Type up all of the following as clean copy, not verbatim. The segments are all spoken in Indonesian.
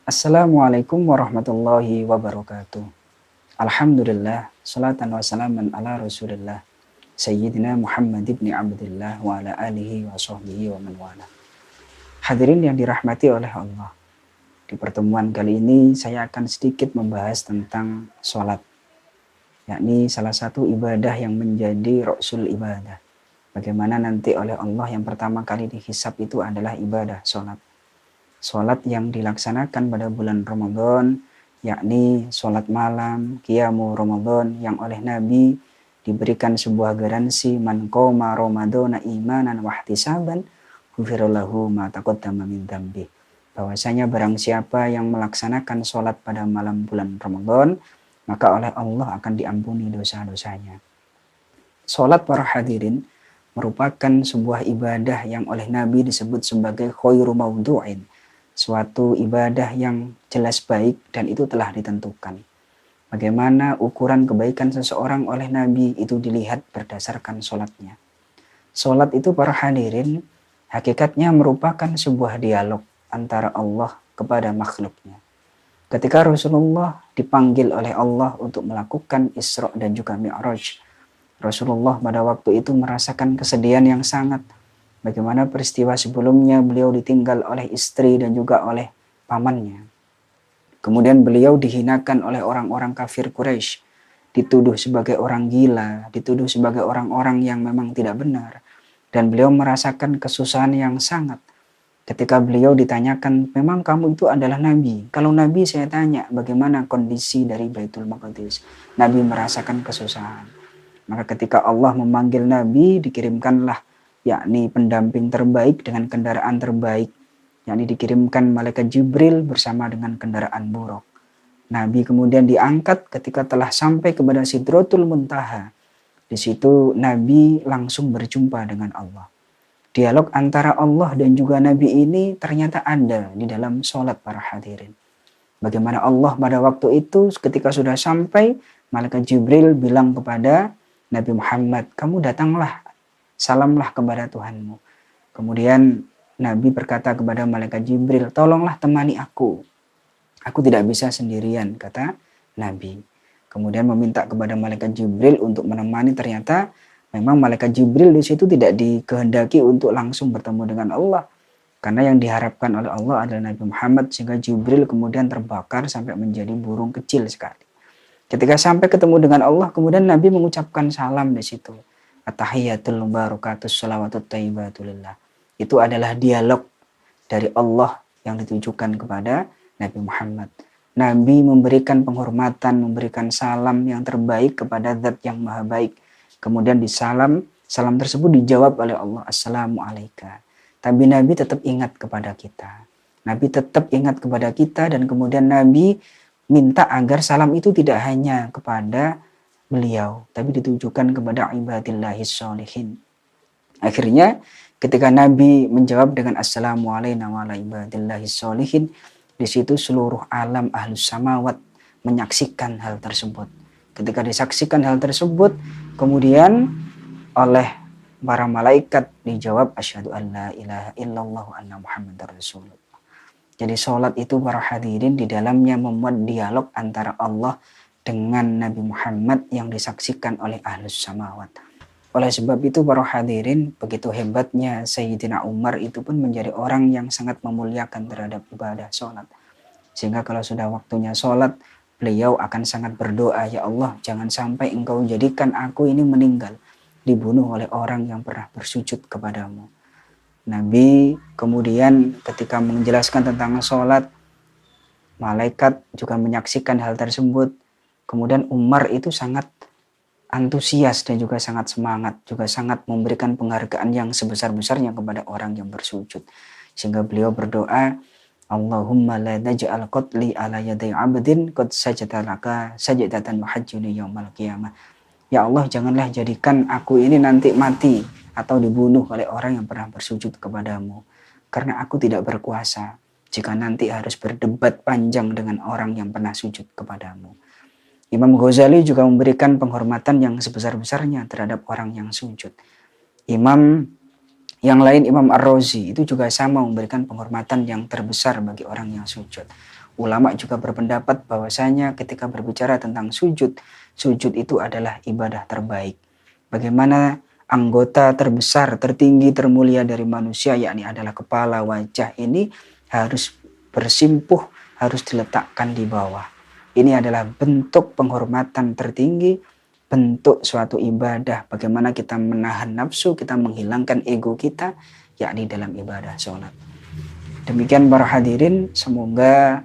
Assalamualaikum warahmatullahi wabarakatuh. Alhamdulillah, salatan wa salaman ala rasulillah, Sayyidina Muhammad ibn Abdullah wa ala alihi wa sahbihi wa man wala. Hadirin yang dirahmati oleh Allah. Di pertemuan kali ini saya akan sedikit membahas tentang sholat. Yakni salah satu ibadah yang menjadi rasul ibadah. Bagaimana nanti oleh Allah yang pertama kali dihisab itu adalah ibadah sholat. Sholat yang dilaksanakan pada bulan Ramadan, yakni sholat malam, qiyamu Ramadan yang oleh Nabi diberikan sebuah garansi man qoma Ramadana imanan wa ihtisaban ghufirallahu ma taqaddama min dzambi. Bahwasanya barang siapa yang melaksanakan sholat pada malam bulan Ramadan, maka oleh Allah akan diampuni dosa-dosanya. Sholat para hadirin merupakan sebuah ibadah yang oleh Nabi disebut sebagai khairu maudu'in. Suatu ibadah yang jelas baik dan itu telah ditentukan. Bagaimana ukuran kebaikan seseorang oleh Nabi itu dilihat berdasarkan sholatnya. Sholat itu para hadirin hakikatnya merupakan sebuah dialog antara Allah kepada makhluknya. Ketika Rasulullah dipanggil oleh Allah untuk melakukan Isra dan juga Mi'raj, Rasulullah pada waktu itu merasakan kesedihan yang sangat. Bagaimana peristiwa sebelumnya beliau ditinggal oleh istri dan juga oleh pamannya. Kemudian beliau dihinakan oleh orang-orang kafir Quraisy, dituduh sebagai orang gila, dituduh sebagai orang-orang yang memang tidak benar. Dan beliau merasakan kesusahan yang sangat. Ketika beliau ditanyakan, memang kamu itu adalah nabi. Kalau nabi saya tanya, bagaimana kondisi dari Baitul Maqdis? Nabi merasakan kesusahan. Maka ketika Allah memanggil nabi, dikirimkanlah yakni pendamping terbaik dengan kendaraan terbaik, yakni dikirimkan malaikat Jibril bersama dengan kendaraan buruk. Nabi kemudian diangkat ketika telah sampai kepada Sidratul Muntaha. Di situ Nabi langsung berjumpa dengan Allah. Dialog antara Allah dan juga Nabi ini ternyata ada di dalam sholat para hadirin. Bagaimana Allah pada waktu itu ketika sudah sampai, malaikat Jibril bilang kepada Nabi Muhammad, kamu datanglah, salamlah kepada Tuhanmu. Kemudian Nabi berkata kepada malaikat Jibril, tolonglah temani aku. Aku tidak bisa sendirian, kata Nabi. Kemudian meminta kepada malaikat Jibril untuk menemani. Ternyata memang malaikat Jibril di situ tidak dikehendaki untuk langsung bertemu dengan Allah. Karena yang diharapkan oleh Allah adalah Nabi Muhammad, sehingga Jibril kemudian terbakar sampai menjadi burung kecil sekali. Ketika sampai ketemu dengan Allah, kemudian Nabi mengucapkan salam di situ. At-tahiyyatul mubarakatus shalawatut thayyibatulillah. Itu adalah dialog dari Allah yang ditujukan kepada Nabi Muhammad. Nabi memberikan penghormatan, memberikan salam yang terbaik kepada zat yang maha baik. Kemudian salam tersebut dijawab oleh Allah, Assalamualaikum. Tapi Nabi tetap ingat kepada kita. Nabi tetap ingat kepada kita dan kemudian Nabi minta agar salam itu tidak hanya kepada beliau, tapi ditujukan kepada ibadillahis sholihin. Akhirnya ketika Nabi menjawab dengan Assalamualaikum wa ala ibadillahis sholihin, di situ seluruh alam ahlus samawat menyaksikan hal tersebut. Ketika disaksikan hal tersebut, kemudian oleh para malaikat dijawab asyhadu an la ilaha illallah wa anna muhammadar rasulullah. Jadi sholat itu para hadirin di dalamnya memuat dialog antara Allah dengan Nabi Muhammad yang disaksikan oleh ahlus samawat. Oleh sebab itu para hadirin, begitu hebatnya Sayyidina Umar itu pun menjadi orang yang sangat memuliakan terhadap ibadah sholat. Sehingga kalau sudah waktunya sholat, beliau akan sangat berdoa, ya Allah jangan sampai engkau jadikan aku ini meninggal, dibunuh oleh orang yang pernah bersujud kepadamu. Nabi kemudian ketika menjelaskan tentang sholat, malaikat juga menyaksikan hal tersebut. Kemudian Umar itu sangat antusias dan juga sangat semangat, juga sangat memberikan penghargaan yang sebesar-besarnya kepada orang yang bersujud. Sehingga beliau berdoa, Allahumma la taj'al qatli ala yaday abdin qad sajada laka sajdatan muhajjuni yaumal qiyamah. Ya Allah, janganlah jadikan aku ini nanti mati atau dibunuh oleh orang yang pernah bersujud kepadamu. Karena aku tidak berkuasa jika nanti harus berdebat panjang dengan orang yang pernah sujud kepadamu. Imam Ghazali juga memberikan penghormatan yang sebesar-besarnya terhadap orang yang sujud. Imam yang lain, Imam Ar-Razi, itu juga sama memberikan penghormatan yang terbesar bagi orang yang sujud. ulama juga berpendapat bahwasanya ketika berbicara tentang sujud, sujud itu adalah ibadah terbaik. Bagaimana anggota terbesar, tertinggi, termulia dari manusia, yakni adalah kepala, wajah, ini harus bersimpuh, harus diletakkan di bawah. Ini adalah bentuk penghormatan tertinggi, bentuk suatu ibadah. Bagaimana kita menahan nafsu, kita menghilangkan ego kita, yakni dalam ibadah sholat. Demikian para hadirin, semoga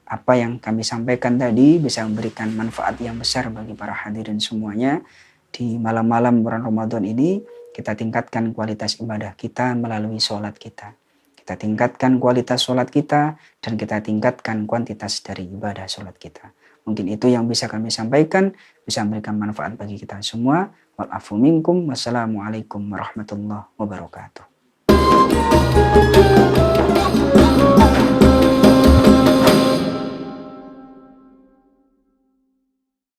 apa yang kami sampaikan tadi bisa memberikan manfaat yang besar bagi para hadirin semuanya. Di malam-malam bulan Ramadan ini, kita tingkatkan kualitas ibadah kita melalui sholat kita. Kita tingkatkan kualitas sholat kita, dan kita tingkatkan kuantitas dari ibadah sholat kita. Mungkin itu yang bisa kami sampaikan, bisa memberikan manfaat bagi kita semua. Wal afu minkum, wassalamualaikum warahmatullahi wabarakatuh.